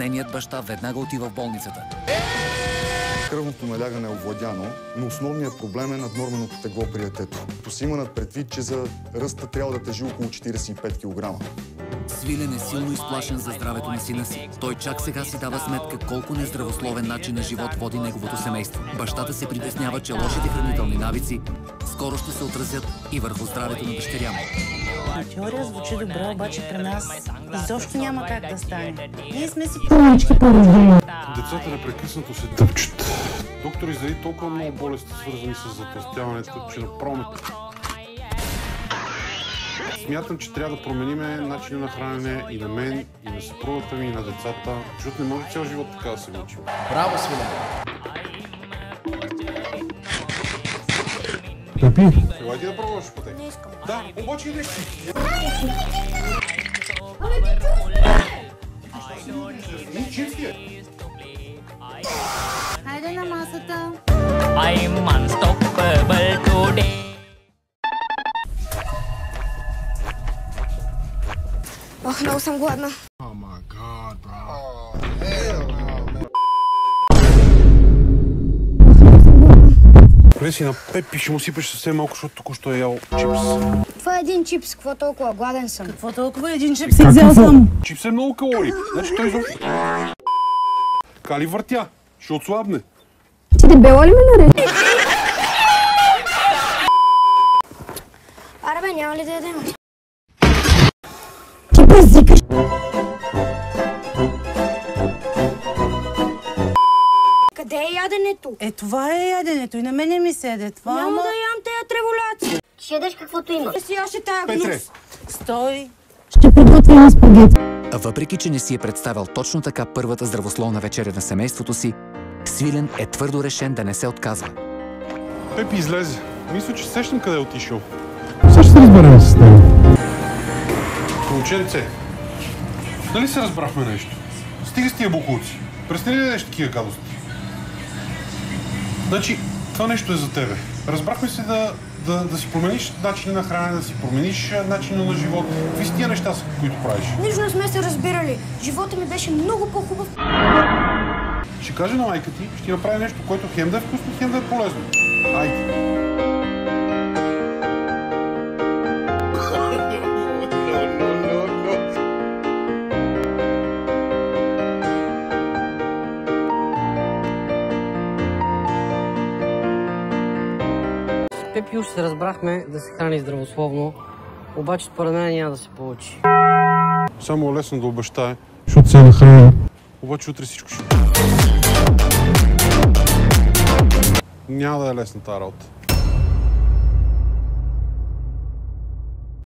Притесненият баща веднага отива в болницата. Кръвното налягане е овладяно, но основният проблем е наднорменото тегло при детето. Като си имат предвид, че за ръста трябва да тежи около 45 кг. Свилен е силно изплашен за здравето на сина си. Той чак сега си дава сметка колко нездравословен начин на живот води неговото семейство. Бащата се притеснява, че лошите хранителни навици скоро ще се отразят и върху здравето на дъщеря му. На теория звучи добре, обаче при нас изобщо няма как да стане. Ние сме си първички по рождение. Децата непрекъснато се тъпчат. Доктор изрази толкова много болести, свързани с затлъстяването, че направо смятам, че трябва да променим начина на хранене и на мен, и на съпругата ми, и на децата, защото не може цял живот така да се мъчим. Браво, Свилен! Пепи! Ела ти да пробваш пътек? Не искам. Да, обаче и нещо. Хайде на масата. I'm unstoppable today. Ох, много съм гладна. Леси на Пепи, ще му сипеш съвсем малко, защото току-що е ял чипс. Това е един чипс, какво толкова? Гладен съм. Какво толкова? Един чипс си взел Какво? съм. Чипс е много калории. Значи той изобщо... Кали въртя, ще отслабне. Ти дебела ли ме наред? Аре бе, няма ли да ядем? Ти базикаш. Къде е яденето? Е, това е яденето и на мене ми седе. Това Няма да ям тея треволяци. Ще ядеш каквото има. Си яше тая Петре! гнус. Стой. Ще приготвим спагети. А въпреки, че не си е представил точно така първата здравословна вечеря на семейството си, Свилен е твърдо решен да не се отказва. Пепи излезе. Мисля, че сещам къде е отишъл. Сега ще се разберем с теб. Момченце, дали се разбрахме нещо? Стига с тия бокуци. Престани да ядеш такива гадости. Значи, това нещо е за тебе. Разбрахме се да си промениш начина на хранене, да си промениш начина на живот. Какви са тия неща, които правиш? Нищо не сме се разбирали. Живота ми беше много по-хубав. Ще кажа на майка ти, ще ти направи нещо, което хем да е вкусно, хем да е полезно. Айде. Пепи уж се разбрахме да се храни здравословно, обаче според мен няма да се получи. Само е лесно да обещае. Защото се нахраня. Обаче утре всичко ще... Няма да е лесна тази работа.